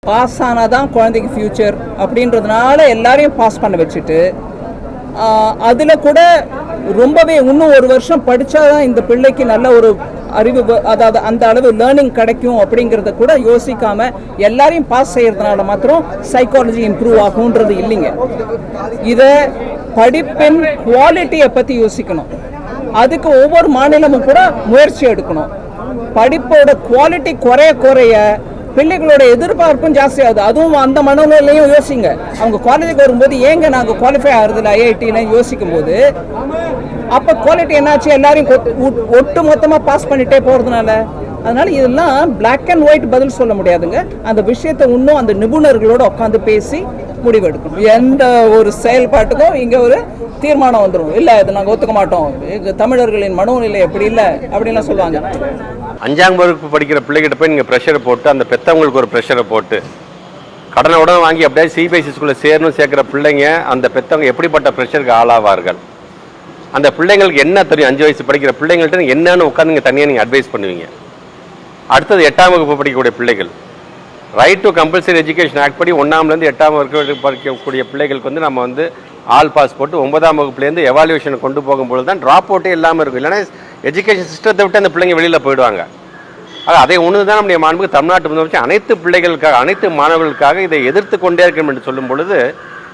Pass ஆனால் தான் குழந்தைக்கு ஃப்யூச்சர் அப்படின்றதுனால எல்லாரையும் பாஸ் பண்ண வச்சுட்டு அதில் கூட ரொம்பவே இன்னும் ஒரு வருஷம் படித்தாதான் இந்த பிள்ளைக்கு நல்ல ஒரு அறிவு, அதாவது அந்த அளவு லேர்னிங் கிடைக்கும் அப்படிங்கிறத கூட யோசிக்காம எல்லாரையும் பாஸ் செய்யறதுனால மாத்திரம் சைக்காலஜி இம்ப்ரூவ் ஆகுன்றது இல்லைங்க. இதை படிப்பின் குவாலிட்டியை பற்றி யோசிக்கணும். அதுக்கு ஒவ்வொரு மாநிலமும் கூட முயற்சி எடுக்கணும். படிப்போட குவாலிட்டி குறைய பிள்ளைகளோட எதிர்பார்ப்பும் ஜாஸ்தியாகுது. அதுவும் அந்த மனநிலையும் யோசிங்க. அவங்க காலேஜுக்கு வரும்போது ஏங்க நாங்கள் குவாலிஃபை ஆகுறதில்ல ஐஐடின்னு யோசிக்கும் போது அப்போ குவாலிட்டி என்னாச்சு, எல்லாரையும் ஒட்டு மொத்தமாக பாஸ் பண்ணிட்டே போகிறதுனால. அதனால இதெல்லாம் பிளாக் அண்ட் ஒயிட் பதில் சொல்ல முடியாதுங்க. அந்த விஷயத்தை இன்னும் அந்த நிபுணர்களோட உட்காந்து பேசி முடிவெடுக்கணும். எந்த ஒரு செயல்பாட்டுக்கும் இங்கே ஒரு தீர்மானம் வந்துடும். இல்லை இது நாங்கள் ஒத்துக்க மாட்டோம், தமிழர்களின் மனோநிலை எப்படி இல்லை அப்படின்லாம் சொல்லுவாங்க. 5ஆம் வகுப்பு படிக்கிற பிள்ளைகிட்ட போய் நீங்கள் ப்ரெஷரை போட்டு அந்த பெற்றவங்களுக்கு ஒரு ப்ரெஷரை போட்டு கடனை உடனே வாங்கி அப்படியே சிபிஎஸ்சி ஸ்கூலில் சேரணும் சேர்க்குற பிள்ளைங்க அந்த பெற்றவங்க எப்படிப்பட்ட ப்ரெஷருக்கு ஆளாவார்கள்? அந்த பிள்ளைங்களுக்கு என்ன தெரியும்? 5 வயசு படிக்கிற பிள்ளைங்கள்ட்ட என்னன்னு உட்காந்து நீங்கள் தனியாக நீங்கள் அட்வைஸ் பண்ணுவீங்க. அடுத்தது 8ஆம் வகுப்பு படிக்கக்கூடிய பிள்ளைகள், right to compulsory education act படி 1ஆம்லேருந்து 8ஆம் வகுப்பு படிக்கக்கூடிய பிள்ளைகளுக்கு வந்து நம்ம வந்து ஆல் பாஸ் போட்டு 9ஆம் வகுப்புலேருந்து எவாலுவேஷனை கொண்டு போகும்போது தான் ட்ராப் அவுட்டே இல்லாமல் இருக்கும். இல்லைன்னா எஜுகேஷன் சிஸ்டத்தை விட்டு அந்த பிள்ளைங்க வெளியில் போயிடுவாங்க. அதை ஒன்று தான் நம்முடைய மாண்புக்கு தமிழ்நாட்டு முதலமைச்சர் அனைத்து பிள்ளைகளுக்காக அனைத்து மாணவர்களுக்காக இதை எதிர்த்து கொண்டே இருக்கணும் என்று சொல்லும் பொழுது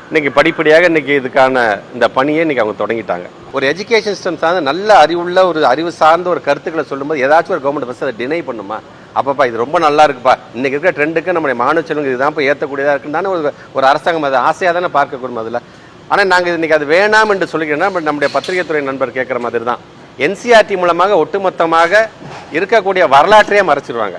இன்றைக்கி படிப்படியாக இன்றைக்கி இதுக்கான இந்த பணியை இன்றைக்கி அவங்க தொடங்கிட்டாங்க. ஒரு எஜுகேஷன் சிஸ்டம் சார்ந்த நல்ல அறிவுள்ள ஒரு அறிவு சார்ந்த ஒரு கருத்துக்களை சொல்லும்போது ஏதாச்சும் ஒரு கவர்மெண்ட் பஸ் அதை டினை பண்ணுமா? அப்பப்பா இது ரொம்ப நல்லா இருக்குப்பா, இன்றைக்கி இருக்கிற ட்ரெண்டுக்கு நம்முடைய மாணவ செல்வங்க இதுதான் இப்போ ஏற்றக்கூடியதாக இருக்குன்னு தானே ஒரு அரசாங்கம் அதை ஆசையாக தானே பார்க்கக்கூடும் அதில். ஆனால் நாங்கள் இன்றைக்கி அது வேணாம் என்று சொல்லிக்கிறோன்னா நம்முடைய பத்திரிகை துறை நண்பர் கேட்குற மாதிரி தான் என்சிஆர்டி மூலமாக ஒட்டுமொத்தமாக இருக்கக்கூடிய வரலாற்றையே மறைச்சிடுவாங்க.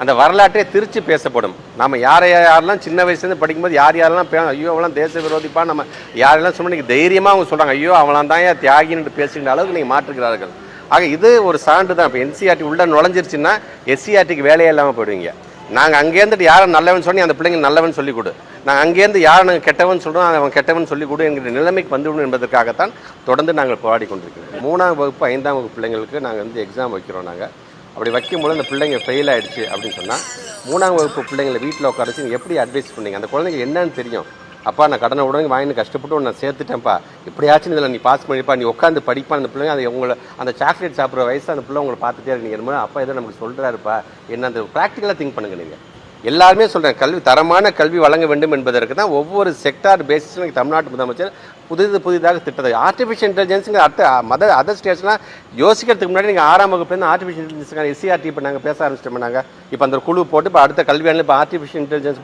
அந்த வரலாற்றே திருச்சி பேசப்படும். நம்ம யாரெல்லாம் சின்ன வயசுலேருந்து படிக்கும்போது யாரெல்லாம் ஐயோ அவெல்லாம் தேச விரோதிப்பா நம்ம யாரெல்லாம் சொன்னால் நீங்கள் தைரியமாக அவங்க சொல்கிறாங்க ஐயோ அவளாம் தான் ஏன் தியாகின்னு பேசுகிற அளவுக்கு நீங்கள் மாற்றுகிறார்கள். ஆக இது ஒரு சான்று தான். இப்போ என்சிஆர்டி உள்ளே நுழைஞ்சிருச்சுன்னா எஸ்சிஆர்டிக்கு வேலையே இல்லாமல் போயிடுவீங்க. நாங்கள் அங்கேருந்துட்டு யாரை நல்லவன் சொன்னி அந்த பிள்ளைங்க நல்லவன் சொல்லிக் கொடு, நாங்கள் அங்கேருந்து யாரை நாங்கள் கெட்டவன் சொல்கிறோம் அவன் கெட்டவன் சொல்லிக் கொடு என்கிற நிலைமைக்கு வந்துவிடும் என்பதற்காகத்தான் தொடர்ந்து நாங்கள் போராடி கொண்டிருக்கிறோம். 3ஆம் வகுப்பு 5ஆம் வகுப்பு பிள்ளைங்களுக்கு நாங்கள் வந்து எக்ஸாம் வைக்கிறோம். நாங்கள் அப்படி வைக்கும்போது அந்த பிள்ளைங்க ஃபெயில் ஆகிடுச்சு அப்படின்னு சொன்னால் 3ஆம் வகுப்பு பிள்ளைங்களை வீட்டில் உட்கார வச்சு நீங்கள் எப்படி அட்வைஸ் பண்ணீங்க? அந்த குழந்தைங்க என்னன்னு தெரியும்? அப்பா நான் கடனை உடனே வாங்கி கஷ்டப்பட்டு நான் சேர்த்துட்டேன்ப்பா, எப்படியாச்சும் இதில் நீ பாஸ் பண்ணிப்பா, நீ உட்காந்து படிப்பா. அந்த பிள்ளைங்க அதை உங்களை அந்த சாக்லேட் சாப்பிட்ற வயசு அந்த பிள்ளை உங்களை பார்த்துட்டே இருக்கீங்க. அப்பா எதோ நமக்கு சொல்கிறாருப்பா என்ன அந்த ப்ராக்டிக்கலாக திங்க் பண்ணுங்க. நீங்கள் எல்லாருமே சொல்கிறேன் கல்வி தரமான கல்வி வழங்க வேண்டும் என்பதற்கு தான் ஒவ்வொரு செக்டார் பேசிஸில் தமிழ்நாட்டு முதலமைச்சர் புதிதாக திட்டத்தை ஆர்டிஃபிஷியல் இன்டெலிஜென்ஸுங்க அதர் ஸ்டேட்ஸ்லாம் யோசிக்கிறதுக்கு முன்னாடி நீங்கள் 6ஆம் வகுப்புலேருந்து ஆர்டிஃபிஷியல் இன்டெலிஜென்ஸுக்கான எஸ்சிஆர்டி இப்போ நாங்கள் பேச ஆரம்பிச்சிட்டோம். நாங்கள் இப்போ அந்த குழு போட்டு இப்போ அடுத்த கல்வியாண்டில் இப்போ ஆர்டிஃபிஷியல் இன்டெலிஜென்ஸ்